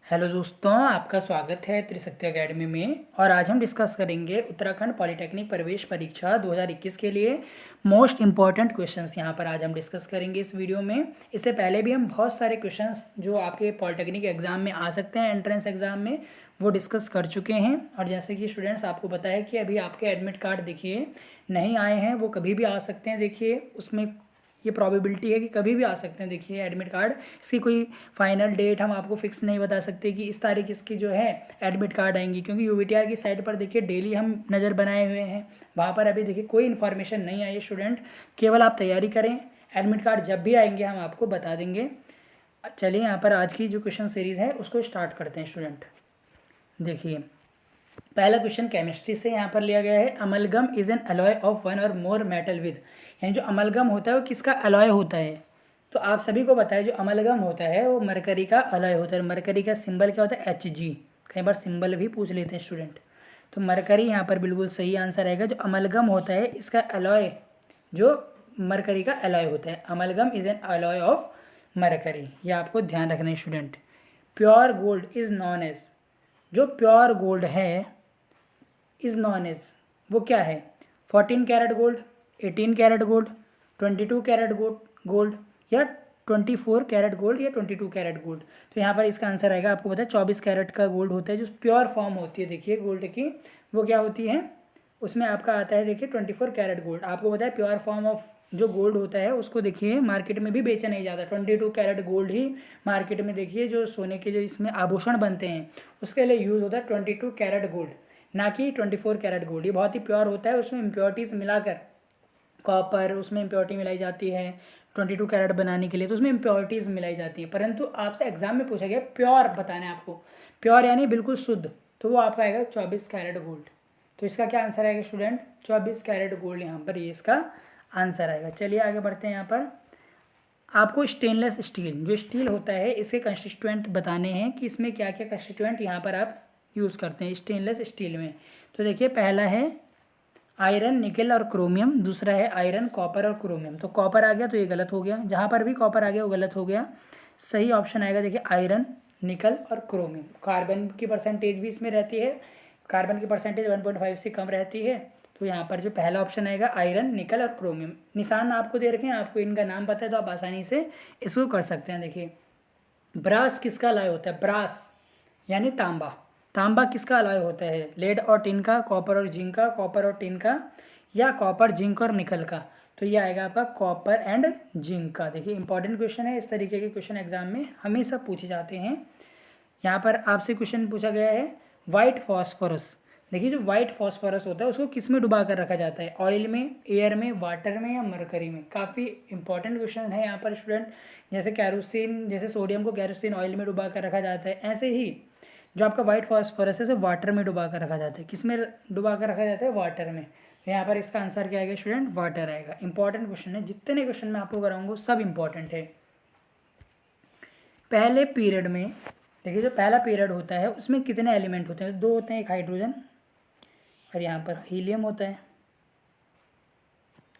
Hello दोस्तों, आपका स्वागत है त्रिशक्ति एकेडमी में। और आज हम डिस्कस करेंगे उत्तराखंड पॉलिटेक्निक प्रवेश परीक्षा 2021 के लिए मोस्ट इम्पॉर्टेंट क्वेश्चंस। यहाँ पर आज हम डिस्कस करेंगे इस वीडियो में। इससे पहले भी हम बहुत सारे क्वेश्चंस जो आपके पॉलिटेक्निक एग्जाम में आ सकते हैं, एंट्रेंस एग्जाम में, वो डिस्कस कर चुके हैं। और जैसे कि स्टूडेंट्स आपको पता है कि अभी आपके एडमिट कार्ड देखिए नहीं आए हैं, वो कभी भी आ सकते हैं। देखिए उसमें ये प्रॉबिलिटी है कि कभी भी आ सकते हैं। देखिए एडमिट कार्ड, इसकी कोई फाइनल डेट हम आपको फिक्स नहीं बता सकते कि इस तारीख इसकी जो है एडमिट कार्ड आएंगी, क्योंकि यूवीटीआर की साइट पर देखिए डेली हम नज़र बनाए हुए हैं, वहाँ पर अभी देखिए कोई इन्फॉर्मेशन नहीं आई है। स्टूडेंट केवल आप तैयारी करें, एडमिट कार्ड जब भी आएंगे हम आपको बता देंगे। चलिए यहाँ पर आज की जो क्वेश्चन सीरीज़ है उसको स्टार्ट करते हैं। स्टूडेंट देखिए पहला क्वेश्चन केमिस्ट्री से यहाँ पर लिया गया है। Amalgam is an alloy of one और मोर मेटल विद, यानी जो अमलगम होता है वो किसका अलॉय होता है। तो आप सभी को पता है जो अमलगम होता है वो मरकरी का अलॉय होता है। मरकरी का सिंबल क्या होता है? Hg। कई बार सिंबल भी पूछ लेते हैं स्टूडेंट। तो मरकरी यहाँ पर बिल्कुल सही आंसर आएगा। जो अमलगम होता है इसका अलॉय जो मरकरी का अलॉय होता है। Amalgam is an alloy of mercury, ये आपको ध्यान रखना है student. Pure gold is known as, जो प्योर गोल्ड है इज नॉन एज, वो क्या है? 14 carat gold, 18 carat gold, 22 carat gold या 24 कैरेट गोल्ड या 22 कैरेट गोल्ड। तो यहाँ पर इसका आंसर आएगा, आपको पता है 24 कैरेट का गोल्ड होता है जो प्योर फॉर्म होती है। देखिए गोल्ड की वो क्या होती है, उसमें आपका आता है देखिए 24 कैरेट गोल्ड। आपको पता है प्योर फॉर्म ऑफ जो गोल्ड होता है उसको देखिए मार्केट में भी बेचा नहीं जाता। 22 कैरेट गोल्ड ही मार्केट में देखिए जो सोने के जो इसमें आभूषण बनते हैं उसके लिए यूज़ होता है 22 कैरेट गोल्ड, ना कि 24 कैरेट गोल्ड। ये बहुत ही प्योर होता है, उसमें इम्प्योरिटीज़ मिलाकर, कॉपर उसमें इम्प्योरिटी मिलाई जाती है 22 कैरेट बनाने के लिए, तो उसमें इम्प्योरिटीज़ मिलाई जाती है। परंतु आपसे एग्जाम में पूछा गया प्योर बताना है आपको, प्योर यानी बिल्कुल शुद्ध, तो वो आपका आएगा 24 कैरेट गोल्ड। तो इसका क्या आंसर आएगा स्टूडेंट? 24 कैरेट गोल्ड यहाँ पर ये इसका आंसर आएगा। चलिए आगे बढ़ते हैं। यहाँ पर आपको स्टेनलेस स्टील, जो स्टील होता है इसके कंस्टिट्यूएंट बताने हैं कि इसमें क्या क्या कंस्टिट्यूएंट यहाँ पर आप यूज़ करते हैं स्टेनलेस स्टील में। तो देखिए पहला है आयरन, निकल और क्रोमियम। दूसरा है आयरन, कॉपर और क्रोमियम। तो कॉपर आ गया तो ये गलत हो गया, जहाँ पर भी कॉपर आ गया वो गलत हो गया। सही ऑप्शन आएगा देखिए आयरन, निकल और क्रोमियम। कार्बन की परसेंटेज भी इसमें रहती है, कार्बन की परसेंटेज 1.5 से कम रहती है। तो यहाँ पर जो पहला ऑप्शन आएगा आयरन, निकल और क्रोमियम। निशान आपको दे रखे हैं, आपको इनका नाम पता है तो आप आसानी से इसको कर सकते हैं। देखिए ब्रास किसका अलॉय होता है? ब्रास यानी तांबा। तांबा किसका अलॉय होता है? लेड और टिन का, कॉपर और जिंक का, कॉपर और टिन का, या कॉपर, जिंक और निकल का। तो ये आएगा आपका कॉपर एंड जिंक का। देखिए इंपॉर्टेंट क्वेश्चन है, इस तरीके के क्वेश्चन एग्जाम में हमेशा पूछे जाते हैं। यहाँ पर आपसे क्वेश्चन पूछा गया है वाइट फॉस्फोरस। देखिए जो वाइट फॉस्फोरस होता है उसको किस में डुबा कर रखा जाता है? ऑयल में, एयर में, वाटर में या मरकरी में? काफ़ी इंपॉर्टेंट क्वेश्चन है यहाँ पर स्टूडेंट। जैसे कैरोसिन, जैसे सोडियम को कैरोसिन ऑयल में डुबा कर रखा जाता है, ऐसे ही जो आपका वाइट फॉस्फोरस है उसे वाटर में डुबा कर रखा जाता है। किस में डुबा कर रखा जाता है? वाटर में। तो यहाँ पर इसका आंसर क्या आएगा स्टूडेंट? वाटर आएगा। इंपॉर्टेंट क्वेश्चन है, जितने क्वेश्चन मैं आपको कराऊंगा सब इंपॉर्टेंट है। पहले पीरियड में देखिए जो पहला पीरियड होता है उसमें कितने एलिमेंट होते हैं? 2 होते हैं, एक हाइड्रोजन और यहाँ पर हीलियम होता है।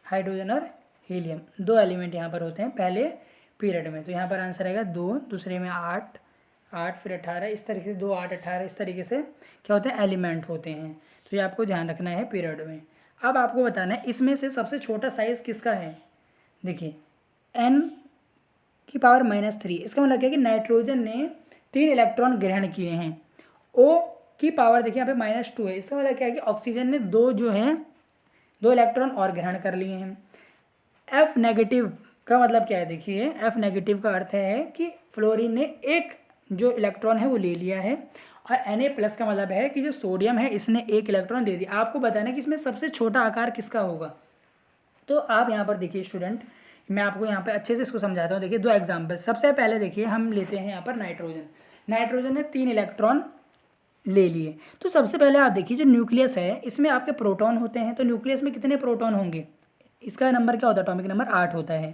हाइड्रोजन और हीलियम 2 एलिमेंट यहाँ पर होते हैं पहले पीरियड में। तो यहाँ पर आंसर आएगा 2, दूसरे में 8, 8 फिर 18, इस तरीके से 2, 8, 18 इस तरीके से क्या होते हैं? एलिमेंट होते हैं। तो ये आपको ध्यान रखना है पीरियड में। अब आपको बताना है इसमें से सबसे छोटा साइज़ किसका है। देखिए n की पावर -3, इसका मतलब क्या है कि नाइट्रोजन ने 3 इलेक्ट्रॉन ग्रहण किए हैं। O की पावर देखिए यहाँ पे -2 है, इसका मतलब क्या है कि ऑक्सीजन ने 2 जो है 2 इलेक्ट्रॉन और ग्रहण कर लिए हैं। F नेगेटिव का मतलब क्या है? देखिए F नेगेटिव का अर्थ है कि फ्लोरीन ने 1 जो इलेक्ट्रॉन है वो ले लिया है, और Na+ का मतलब है कि जो सोडियम है इसने 1 इलेक्ट्रॉन दे दिया। आपको बताना है कि इसमें सबसे छोटा आकार किसका होगा। तो आप यहाँ पर देखिए स्टूडेंट, मैं आपको यहाँ पे अच्छे से इसको समझाता हूँ। देखिए 2 एग्जाम्पल। सबसे पहले देखिए हम लेते हैं यहाँ पर नाइट्रोजन। नाइट्रोजन ने 3 इलेक्ट्रॉन ले लिए। तो सबसे पहले आप देखिए जो न्यूक्लियस है इसमें आपके प्रोटॉन होते हैं। तो न्यूक्लियस में कितने प्रोटॉन होंगे? इसका नंबर क्या होता है? एटॉमिक नंबर 8 होता है।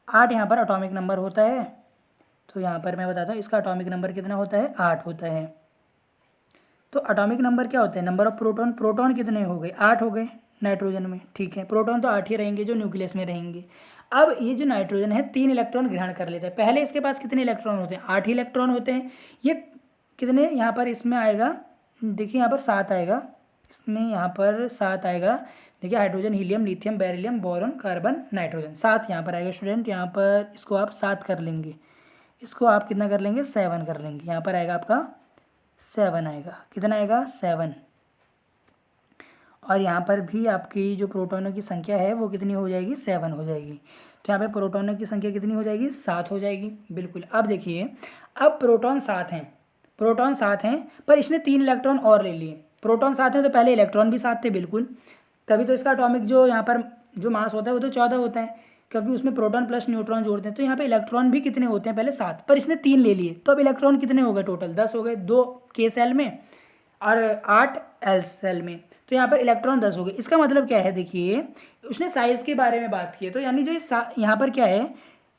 8 यहाँ पर एटॉमिक नंबर होता है। तो यहाँ पर मैं बताता हूँ इसका एटॉमिक नंबर कितना होता है? 8 होता है। तो एटॉमिक नंबर क्या होता है? Number of proton. प्रोटॉन कितने हो गए? 8 हो गए नाइट्रोजन में, ठीक है। प्रोटॉन तो 8 ही रहेंगे जो न्यूक्लियस में रहेंगे। अब ये जो नाइट्रोजन है 3 इलेक्ट्रॉन ग्रहण कर लेता है। पहले इसके पास कितने इलेक्ट्रॉन होते हैं? 8 ही इलेक्ट्रॉन होते हैं। ये कितने यहाँ पर इसमें आएगा, देखिए यहाँ पर 7 आएगा, इसमें यहाँ पर 7 आएगा। देखिए hydrogen, helium, lithium, beryllium, boron, carbon, nitrogen, 7 यहाँ पर आएगा स्टूडेंट। यहाँ पर इसको आप 7 कर लेंगे, इसको आप कितना कर लेंगे 7 कर लेंगे। यहाँ पर आएगा आपका 7 आएगा, कितना आएगा 7। और यहाँ पर भी आपकी जो प्रोटॉनों की संख्या है वो कितनी हो जाएगी 7 हो जाएगी। तो यहाँ पे प्रोटॉनों की संख्या कितनी हो जाएगी 7 हो जाएगी। बिल्कुल। अब देखिए, अब प्रोटॉन 7 हैं, प्रोटॉन 7 हैं, पर इसने 3 इलेक्ट्रॉन और ले लिए। प्रोटॉन 7 हैं तो पहले इलेक्ट्रॉन भी 7 थे, बिल्कुल, तभी तो इसका एटॉमिक जो यहाँ पर जो मास होता है वो तो 14 होता है, क्योंकि उसमें प्रोटॉन प्लस न्यूट्रॉन जोड़ते हैं। तो यहाँ पे इलेक्ट्रॉन भी कितने होते हैं पहले 7, पर इसने 3 ले लिए, तो अब इलेक्ट्रॉन कितने हो गए टोटल 10 हो गए, 2 के सेल में और 8 एल सेल में। तो यहाँ पर इलेक्ट्रॉन 10 हो गए। इसका मतलब क्या है, देखिए उसने साइज़ के बारे में बात की है, तो यानी जो यहाँ पर क्या है,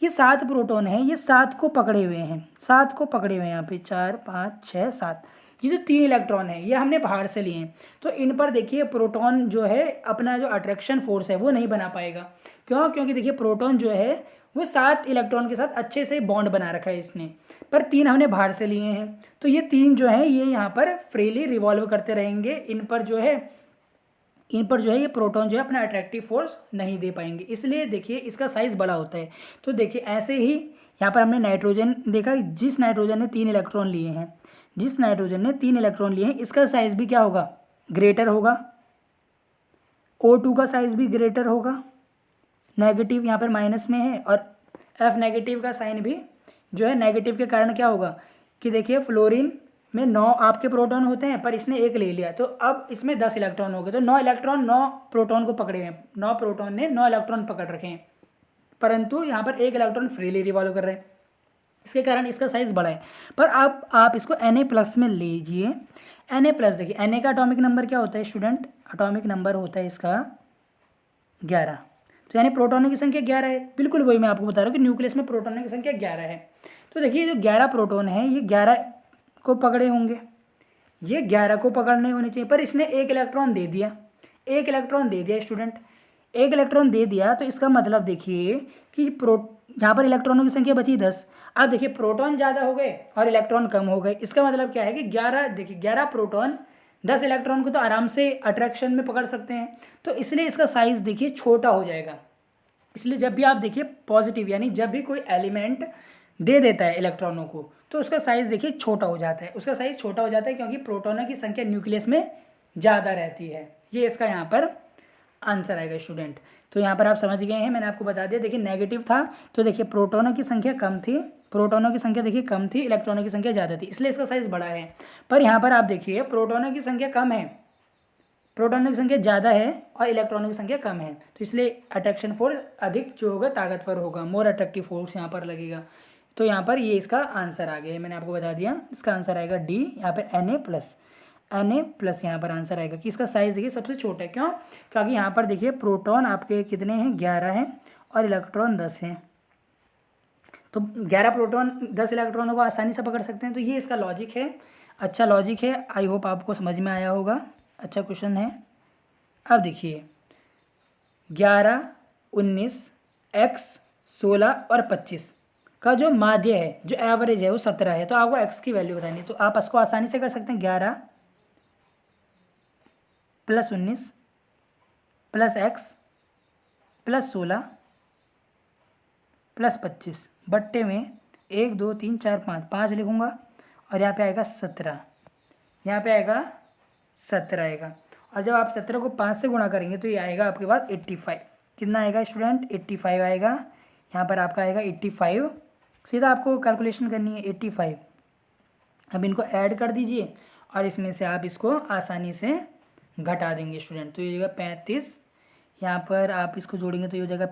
ये 7 प्रोटॉन है, ये 7 को पकड़े हुए हैं, 7 को पकड़े हुए हैं यहाँ पे 4 5 6 7। ये जो 3 इलेक्ट्रॉन है ये हमने बाहर से लिए हैं, तो इन पर देखिए प्रोटॉन जो है अपना जो अट्रैक्शन फोर्स है वो नहीं बना पाएगा। क्यों? क्योंकि देखिए प्रोटॉन जो है वो 7 इलेक्ट्रॉन के साथ अच्छे से बॉन्ड बना रखा है इसने, पर 3 हमने बाहर से लिए हैं, तो ये 3 जो है ये यहाँ पर फ्रीली रिवॉल्व करते रहेंगे। इन पर जो है ये प्रोटॉन जो है अपना अट्रैक्टिव फोर्स नहीं दे पाएंगे, इसलिए देखिए इसका साइज़ बड़ा होता है। तो देखिए ऐसे ही यहाँ पर हमने नाइट्रोजन देखा, जिस नाइट्रोजन ने 3 इलेक्ट्रॉन लिए हैं, जिस नाइट्रोजन ने 3 इलेक्ट्रॉन लिए हैं, इसका साइज़ भी क्या होगा, ग्रेटर होगा। O2 का साइज़ भी ग्रेटर होगा, नेगेटिव यहाँ पर माइनस में है, और F नेगेटिव का साइन भी जो है नेगेटिव के कारण क्या होगा कि देखिए फ्लोरीन में 9 आपके प्रोटॉन होते हैं, पर इसने 1 ले लिया, तो अब इसमें 10 इलेक्ट्रॉन हो गए, तो 9 इलेक्ट्रॉन 9 प्रोटॉन को पकड़े हैं, 9 प्रोटॉन ने 9 इलेक्ट्रॉन पकड़ रखे हैं, परंतु यहाँ पर 1 इलेक्ट्रॉन फ्रीली रिवॉल्व कर रहे हैं, इसके कारण इसका साइज़ बड़ा है। पर अब आप इसको Na+ में लीजिए। Na+, देखिए Na का एटॉमिक नंबर क्या होता है स्टूडेंट, एटॉमिक नंबर होता है इसका 11, तो यानी प्रोटॉनों की संख्या 11 है। बिल्कुल वही मैं आपको बता रहा हूँ कि न्यूक्लियस में प्रोटॉनों की संख्या 11 है। तो देखिए जो 11 प्रोटॉन है ये 11 को पकड़े होंगे, ये 11 को पकड़ने होने चाहिए, पर इसने 1 इलेक्ट्रॉन दे दिया, 1 इलेक्ट्रॉन दे दिया स्टूडेंट, 1 इलेक्ट्रॉन दे दिया, तो इसका मतलब देखिए कि यहाँ पर इलेक्ट्रॉनों की संख्या बची 10। अब देखिए प्रोटॉन ज़्यादा हो गए और इलेक्ट्रॉन कम हो गए, इसका मतलब क्या है कि 11, देखिए 11 प्रोटॉन 10 इलेक्ट्रॉन को तो आराम से अट्रैक्शन में पकड़ सकते हैं, तो इसलिए इसका साइज़ देखिए छोटा हो जाएगा। इसलिए जब भी आप देखिए पॉजिटिव, यानी जब भी कोई एलिमेंट दे देता है इलेक्ट्रॉनों को, तो उसका साइज़ देखिए छोटा हो जाता है, उसका साइज़ छोटा हो जाता है क्योंकि प्रोटॉनों की संख्या न्यूक्लियस में ज़्यादा रहती है। ये इसका यहाँ पर आंसर आएगा स्टूडेंट। तो यहाँ पर आप समझ गए हैं, मैंने आपको बता दिया। देखिए नेगेटिव था तो देखिए प्रोटॉनों की संख्या कम थी, प्रोटॉनों की संख्या देखिए कम थी, इलेक्ट्रॉनों की संख्या ज़्यादा थी, इसलिए इसका साइज़ बड़ा है। पर यहाँ पर आप देखिए प्रोटॉनों की संख्या कम है, प्रोटॉनों की संख्या ज़्यादा है और इलेक्ट्रॉनों की संख्या कम है, तो इसलिए अट्रैक्शन फोर्स अधिक जो होगा ताकतवर होगा, मोर अट्रैक्टिव फोर्स यहाँ पर लगेगा। तो यहाँ पर ये इसका आंसर आ गया है, मैंने आपको बता दिया। इसका आंसर आएगा डी, यहाँ पर Na+ यहाँ पर आंसर आएगा कि इसका साइज़ देखिए सबसे छोटा है। क्यों? क्योंकि यहाँ पर देखिए प्रोटॉन आपके कितने हैं 11 हैं और इलेक्ट्रॉन 10 हैं, तो 11 प्रोटॉन 10 इलेक्ट्रॉनों को आसानी से पकड़ सकते हैं। तो ये इसका लॉजिक है, अच्छा लॉजिक है, आई होप आपको समझ में आया होगा, अच्छा क्वेश्चन है। अब देखिए 11, 19, x, 16 और 25 का जो माध्य है, जो एवरेज है वो 17 है, तो आपको x की वैल्यू बतानी है। तो आप इसको आसानी से कर सकते हैं, 11 + 19 + x + 16 + 25 बट्टे में 1 2 3 4 5 लिखूँगा, और यहाँ पे आएगा 17, यहाँ पे आएगा 17 आएगा। और जब आप 17 को 5 से गुणा करेंगे तो ये आएगा आपके पास 85। कितना आएगा स्टूडेंट? 85 आएगा। यहाँ पर आपका आएगा 85, सीधा आपको कैलकुलेशन करनी है 85। अब इनको ऐड कर दीजिए और इसमें से आप इसको आसानी से घटा देंगे स्टूडेंट। तो ये हो जाएगा 35, यहाँ पर आप इसको जोड़ेंगे तो ये हो जाएगा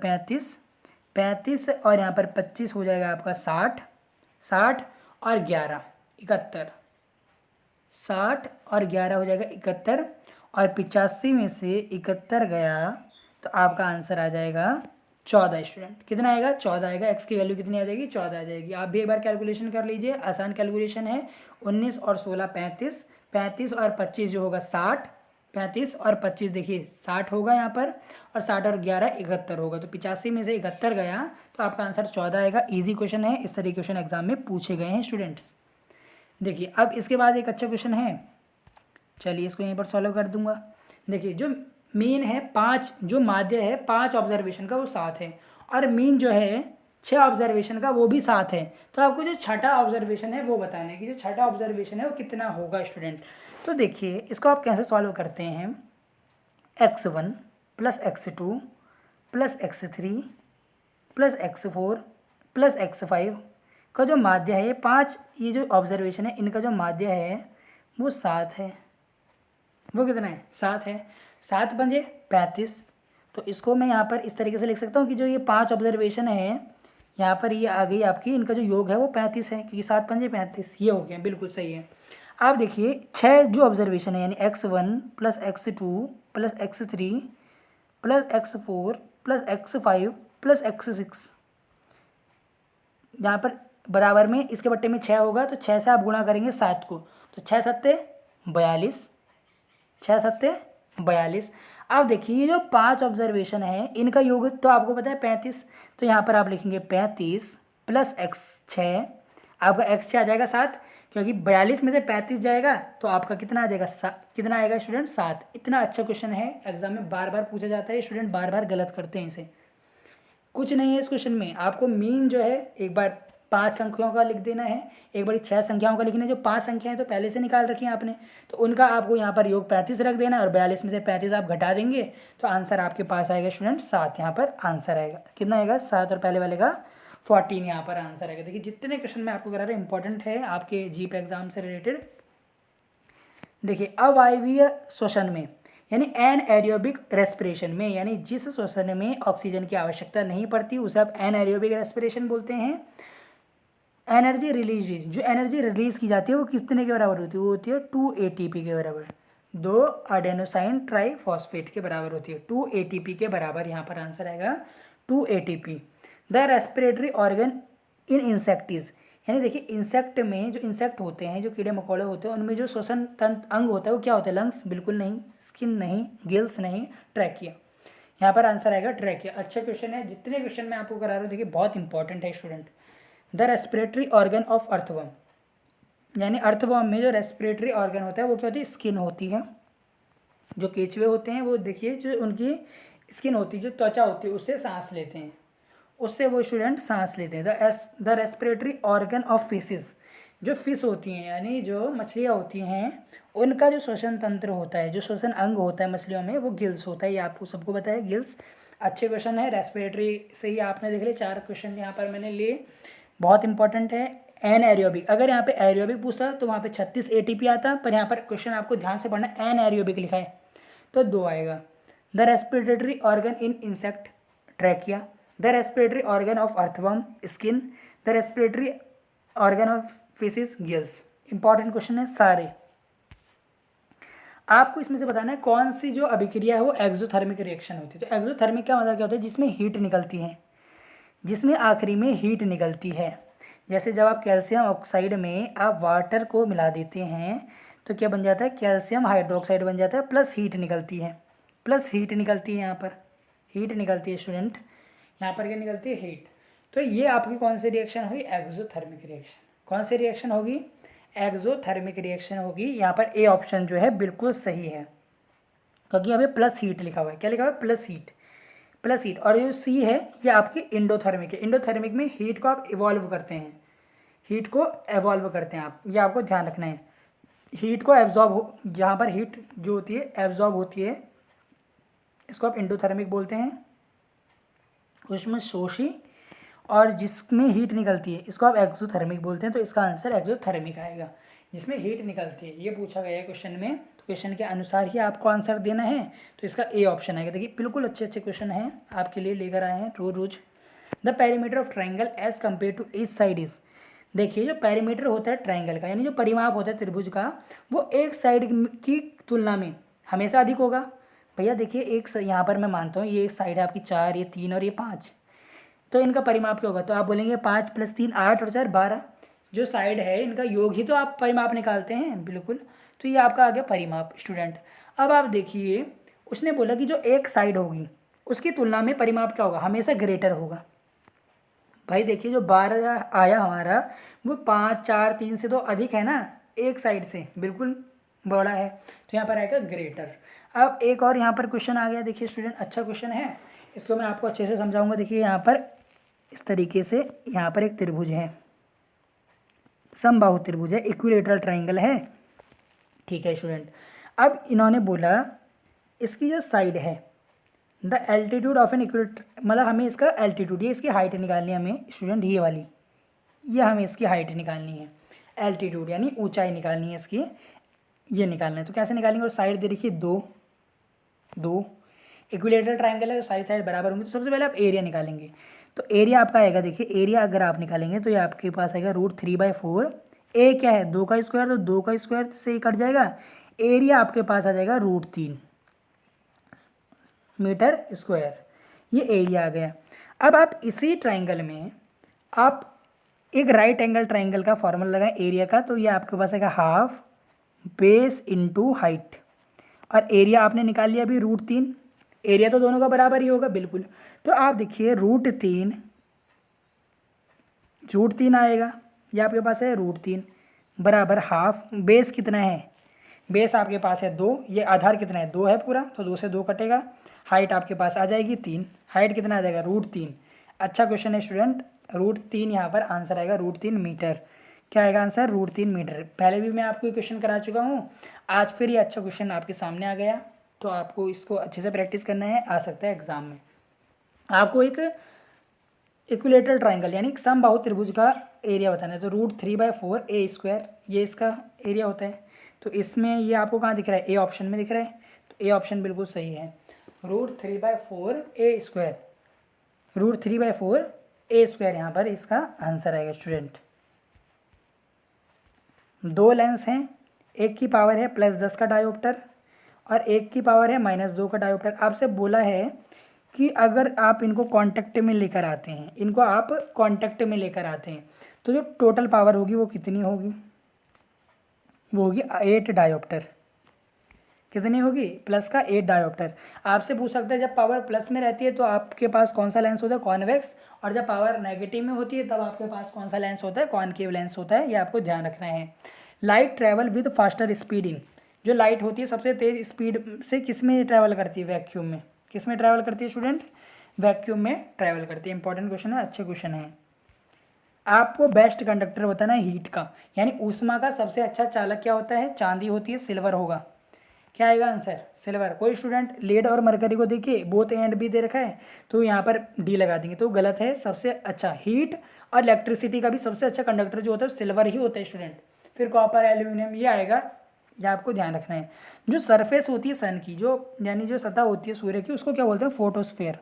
35 और यहाँ पर 25 हो जाएगा आपका 60 और 11 71, 60 और 11 हो जाएगा 71, और 85 में से 71 गया तो आपका आंसर आ जाएगा 14 स्टूडेंट। कितना आएगा? 14 आएगा। एक्स की वैल्यू कितनी आ जाएगी? 14 आ जाएगी। आप भी एक बार कैलकुलेशन कर लीजिए, आसान कैलकुलेशन है। 19 और 16 35, 35 और 25 जो होगा 60, 35 और 25 देखिए 60 होगा यहाँ पर, और 60 और 11 71 होगा। तो 85 में से 71 गया तो आपका आंसर 14 आएगा। ईजी क्वेश्चन है, इस तरह के क्वेश्चन एग्जाम में पूछे गए हैं स्टूडेंट्स। देखिए अब इसके बाद एक अच्छा क्वेश्चन है, चलिए इसको यहीं पर सॉल्व कर दूंगा। देखिए जो मीन है 5, जो माध्य है 5 ऑब्जर्वेशन का वो 7 है, और मीन जो है 6 ऑब्जर्वेशन का वो भी 7 है। तो आपको जो छठा ऑब्जर्वेशन है वो बताना है कि जो छठा ऑब्जर्वेशन है वो कितना होगा स्टूडेंट। तो देखिए इसको आप कैसे सॉल्व करते हैं, x1 plus x2 plus x3 plus x4 plus x5 का जो माध्य है, ये 5 ये जो ऑब्जर्वेशन है इनका जो माध्य है वो 7 है। वो कितना है, 7 है। 7 पंजे 35। तो इसको मैं यहाँ पर इस तरीके से लिख सकता हूँ कि जो ये 5 ऑब्जर्वेशन है यहाँ पर ये आ गई आपकी, इनका जो योग है वो 35 है, क्योंकि 7 पंजे 35, ये हो गया, बिल्कुल सही है। आप देखिए 6 जो ऑब्जर्वेशन है यानी x1 plus x2 plus x3 plus x4 plus x5 plus x6, यहाँ पर बराबर में इसके बट्टे में 6 होगा, तो 6 से आप गुणा करेंगे 7 को, तो 6 सत्ते 42, 6 सत्ते 42। अब देखिए ये जो 5 ऑब्जर्वेशन है इनका योग तो आपको पता है 35, तो यहाँ पर आप लिखेंगे 35 प्लस x6, आपका x6 आ जाएगा 7, क्योंकि 42 में से 35 जाएगा तो आपका कितना आ जाएगा, कितना आएगा स्टूडेंट, 7। इतना अच्छा क्वेश्चन है, एग्जाम में बार बार पूछा जाता है, स्टूडेंट बार बार गलत करते हैं इसे। कुछ नहीं है इस क्वेश्चन में, आपको मीन जो है एक बार 5 संख्याओं का लिख देना है, एक बार 6 संख्याओं का लिखना है। जो 5 संख्याएं तो पहले से निकाल रखी हैं आपने, तो उनका आपको यहाँ पर योग 35 रख देना है, और 42 में से 35 आप घटा देंगे तो आंसर आपके पास आएगा स्टूडेंट 7। यहाँ पर आंसर आएगा कितना आएगा, 7, और पहले वाले का 14 यहाँ पर आंसर आएगा। देखिए जितने क्वेश्चन मैं आपको करा रहा हूँ इंपॉर्टेंट है आपके जीप एग्जाम से रिलेटेड। देखिए अवायवीय श्वसन में यानी एनएरोबिक रेस्पिरेशन में, यानी जिस श्वसन में ऑक्सीजन की आवश्यकता नहीं पड़ती उसे आप एनएरोबिक रेस्पिरेशन बोलते हैं। एनर्जी रिलीज, जो एनर्जी रिलीज की जाती है वो कितने के बराबर होती है, वो होती है 2 ATP के बराबर, 2 अडेनोसाइन ट्राइफॉस्फेट के बराबर होती है, 2 ATP के बराबर। यहाँ पर आंसर आएगा 2 ATP। The respiratory organ in insects, यानी देखिए इंसेक्ट में, जो इंसेक्ट होते हैं, जो कीड़े मकोड़े होते हैं, उनमें जो श्वसन तंत्र अंग होता है वो क्या होता है, लंग्स बिल्कुल नहीं, स्किन नहीं, गिल्स नहीं, ट्रैकिया। यहाँ पर आंसर आएगा ट्रैकिया। अच्छा क्वेश्चन है, जितने क्वेश्चन मैं आपको करा रहा हूँ देखिए बहुत इंपॉर्टेंट है student. The respiratory organ of earthworm, यानी अर्थवर्म में जो रेस्पिरेटरी ऑर्गन होता है वो क्या होती है, स्किन होती है। जो केचुए होते हैं वो देखिए जो उनकी स्किन होती है, जो त्वचा होती है उससे सांस लेते हैं, उससे वो स्टूडेंट सांस लेते हैं। The respiratory organ of fishes, जो फिश होती हैं यानी जो मछलियाँ होती हैं उनका जो श्वसन तंत्र होता है, जो श्वसन अंग होता है मछलियों में, वो गिल्स होता है। ये आपको सबको पता है गिल्स। अच्छे क्वेश्चन है, रेस्पिरेटरी से ही आपने देख लिया 4 क्वेश्चन यहाँ पर मैंने लिए, बहुत इंपॉर्टेंट है। एन एरियोबिक, अगर यहाँ पे एरियोबिक पूछता तो वहाँ पे 36 ATP आता, पर यहाँ पर क्वेश्चन आपको ध्यान से पढ़ना, एन एरियोबिक लिखा है तो 2 आएगा। The respiratory organ in insect trachea, the respiratory organ of earthworm skin, the respiratory organ of fishes gills. Important question है सारे। आपको इसमें से बताना है कौन सी जो अभिक्रिया है वो एक्सोथर्मिक रिएक्शन होती है। तो एक्सोथर्मिक का मतलब क्या होता है, जिसमें हीट निकलती है, जिसमें आखिरी में हीट निकलती है। जैसे जब आप कैल्शियम ऑक्साइड में आप वाटर को मिला देते हैं तो क्या बन जाता है, कैल्शियम हाइड्रोक्साइड बन जाता है, प्लस हीट निकलती है, प्लस हीट निकलती है, यहाँ पर हीट निकलती है स्टूडेंट, यहाँ पर क्या निकलती है, हीट। तो ये आपकी कौन सी रिएक्शन हुई, एक्सोथर्मिक रिएक्शन। कौन सी रिएक्शन होगी, एक्सोथर्मिक रिएक्शन होगी। यहाँ पर ए ऑप्शन जो है बिल्कुल सही है, क्योंकि यहाँ पे प्लस हीट लिखा हुआ है। क्या लिखा हुआ है, प्लस हीट, प्लस हीट। और जो सी है ये आपकी इंडोथर्मिक है। इंडोथर्मिक में हीट को आप इवॉल्व करते हैं, हीट को एवॉल्व करते हैं आप, ये आपको ध्यान रखना है। हीट को एब्जॉर्ब हो, जहाँ पर हीट जो होती है एब्जॉर्ब होती है इसको आप इंडोथर्मिक बोलते हैं। उसमें शोषी, और जिसमें हीट निकलती है इसको आप एक्सोथर्मिक बोलते हैं। तो इसका आंसर एक्सोथर्मिक आएगा, जिसमें हीट निकलती है। ये पूछा गया है क्वेश्चन में, तो क्वेश्चन के अनुसार ही आपको आंसर देना है, तो इसका ए ऑप्शन आएगा। देखिए बिल्कुल अच्छे अच्छे क्वेश्चन हैं आपके लिए लेकर आए हैं रोज। The perimeter of triangle as compare to each side is, देखिए जो पेरीमीटर होता है ट्राइंगल का, यानी जो परिमाप होता है त्रिभुज का, वो एक साइड की तुलना में हमेशा अधिक होगा। भैया देखिए एक यहाँ पर मैं मानता हूँ ये एक साइड है आपकी 4, ये 3 और ये 5, तो इनका परिमाप क्या होगा, तो आप बोलेंगे 5 + 3 8 और 4 12। जो साइड है इनका योग ही तो आप परिमाप निकालते हैं, बिल्कुल। तो ये आपका आ गया परिमाप स्टूडेंट। अब आप देखिए उसने बोला कि जो एक साइड होगी उसकी तुलना में परिमाप क्या होगा, हमेशा ग्रेटर होगा। भाई देखिए जो 12 आया हमारा वो 5 4 3 से तो अधिक है ना, एक साइड से बिल्कुल बड़ा है, तो यहाँ पर आएगा ग्रेटर। अब एक और यहाँ पर क्वेश्चन आ गया, देखिए स्टूडेंट अच्छा क्वेश्चन है, इसको मैं आपको अच्छे से समझाऊंगा। देखिए यहाँ पर इस तरीके से यहाँ पर एक त्रिभुज है, समबाहु त्रिभुज है, इक्विलेटरल ट्राइंगल है, ठीक है स्टूडेंट। अब इन्होंने बोला इसकी जो साइड है, the altitude of N equilateral, मतलब हमें इसका एल्टीट्यूड, ये इसकी हाइट निकालनी है हमें स्टूडेंट, ये वाली, ये हमें इसकी हाइट निकालनी है, एल्टीट्यूड यानी ऊंचाई निकालनी है इसकी, ये निकालना है। तो कैसे निकालेंगे, और साइड दे रखिए दो दो, इक्विलेटरल ट्राइंगल है तो सारी साइड बराबर होंगी। तो सबसे पहले आप एरिया निकालेंगे, तो एरिया आपका आएगा, देखिए एरिया अगर आप निकालेंगे तो ये आपके पास आएगा √3/4। ए क्या है, 2 का स्क्वायर, तो 2 का स्क्वायर से ही कट जाएगा, एरिया आपके पास आ जाएगा √3 मीटर स्क्वायर, ये एरिया आ गया। अब आप इसी ट्राइंगल में आप एक राइट एंगल ट्राइंगल का फॉर्मूला लगाएं एरिया का, तो ये आपके पास आएगा हाफ बेस इंटू हाइट, और एरिया आपने निकाल लिया अभी √3, एरिया तो दोनों का बराबर ही होगा बिल्कुल। तो आप देखिए √3 आएगा, ये आपके पास है √3 बराबर हाफ, बेस कितना है, बेस आपके पास है 2, ये आधार कितना है 2 है पूरा, तो 2 से 2 कटेगा, हाइट आपके पास आ जाएगी 3, हाइट कितना आ जाएगा √3। अच्छा क्वेश्चन है स्टूडेंट, √3 यहाँ पर आंसर आएगा √3 मीटर, क्या आएगा आंसर √3 मीटर। पहले भी मैं आपको ये क्वेश्चन करा चुका हूँ, आज फिर ये अच्छा क्वेश्चन आपके सामने आ गया, तो आपको इसको अच्छे से प्रैक्टिस करना है, आ सकता है एग्जाम में। आपको एक इक्विलेटरल ट्राइंगल यानी समबाहु त्रिभुज का एरिया बताना है, तो √3/4 ये इसका एरिया होता है। तो इसमें ये आपको कहाँ दिख रहा है, ए ऑप्शन में दिख रहा है, तो ए ऑप्शन बिल्कुल सही है, √3/4 √3/4 यहाँ पर इसका आंसर आएगा स्टूडेंट। दो लेंस हैं, एक की पावर है +10 का डायोप्टर और एक की पावर है -2 का डायोप्टर। आपसे बोला है कि अगर आप इनको कांटेक्ट में लेकर आते हैं, इनको आप कांटेक्ट में लेकर आते हैं, तो जो टोटल पावर होगी वो कितनी होगी, वो होगी 8 डायोप्टर। कितनी होगी, प्लस का 8 डायोप्टर। आपसे पूछ सकते हैं जब पावर प्लस में रहती है तो आपके पास कौन सा लेंस होता है, कॉन्वेक्स, और जब पावर नेगेटिव में होती है तब आपके पास कौन सा लेंस होता है, कॉनकेव लेंस होता है, ये आपको ध्यान रखना है। Light travel with faster speed in, जो लाइट होती है सबसे तेज स्पीड से किस में ट्रैवल करती है, वैक्यूम में, किस में ट्रैवल करती है स्टूडेंट, वैक्यूम में ट्रैवल करती है। इंपॉर्टेंट क्वेश्चन है, अच्छे क्वेश्चन है। आपको बेस्ट कंडक्टर बताना है हीट का, यानी ऊष्मा का सबसे अच्छा चालक क्या होता है, चांदी होती है, सिल्वर होगा, क्या आएगा आंसर सिल्वर। कोई स्टूडेंट लेड और मरकरी को देखिए बोथ एंड भी दे रखा है तो यहाँ पर डी लगा देंगे, तो गलत है। सबसे अच्छा हीट और इलेक्ट्रिसिटी का भी सबसे अच्छा कंडक्टर जो होता है सिल्वर ही होता है स्टूडेंट। फिर कॉपर, एल्यूमिनियम, ये आएगा, ये आपको ध्यान रखना है। जो सरफेस होती है सन की, जो यानी जो सतह होती है सूर्य की, उसको क्या बोलते हैं, फोटोस्फेयर,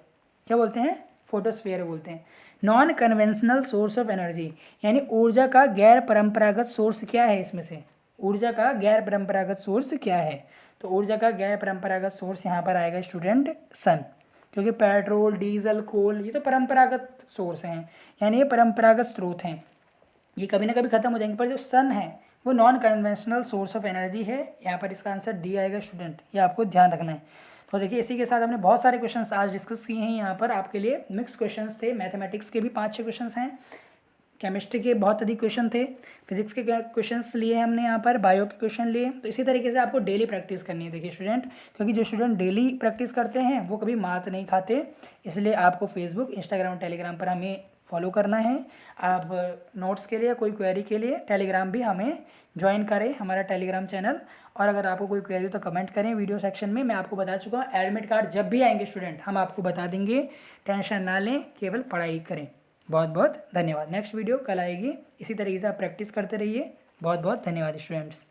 क्या बोलते हैं, फोटोस्फेयर बोलते हैं। Non conventional source of energy, यानी ऊर्जा का गैर परंपरागत सोर्स क्या है, इसमें से ऊर्जा का गैर परंपरागत सोर्स क्या है, तो ऊर्जा का गैर परंपरागत सोर्स यहाँ पर आएगा स्टूडेंट सन, क्योंकि पेट्रोल, डीजल, कोल ये तो परंपरागत सोर्स हैं, यानी ये परंपरागत स्रोत हैं, ये कभी ना कभी खत्म हो जाएंगे, पर जो सन है वो non conventional source of energy है। यहाँ पर इसका आंसर डी आएगा स्टूडेंट, ये आपको ध्यान रखना है। तो देखिए इसी के साथ हमने बहुत सारे क्वेश्चंस आज डिस्कस किए हैं। यहाँ पर आपके लिए मिक्स क्वेश्चंस थे, मैथमेटिक्स के भी 5-6 क्वेश्चंस हैं, केमिस्ट्री के बहुत अधिक क्वेश्चन थे, फिजिक्स के क्वेश्चंस लिए हमने यहाँ पर, बायो के क्वेश्चन लिए। तो इसी तरीके से आपको डेली प्रैक्टिस करनी है देखिए स्टूडेंट, क्योंकि जो स्टूडेंट डेली प्रैक्टिस करते हैं वो कभी मात नहीं खाते, इसलिए आपको फेसबुक, इंस्टाग्राम, टेलीग्राम पर हमें फॉलो करना है। आप नोट्स के लिए, कोई क्वेरी के लिए टेलीग्राम भी हमें ज्वाइन करें, हमारा टेलीग्राम चैनल। और अगर आपको कोई क्वेरी तो कमेंट करें वीडियो सेक्शन में, मैं आपको बता चुका हूँ एडमिट कार्ड जब भी आएंगे स्टूडेंट हम आपको बता देंगे, टेंशन ना लें, केवल पढ़ाई करें। बहुत बहुत धन्यवाद। नेक्स्ट वीडियो कल आएगी, इसी तरीके से आप प्रैक्टिस करते रहिए। बहुत बहुत धन्यवाद स्टूडेंट्स।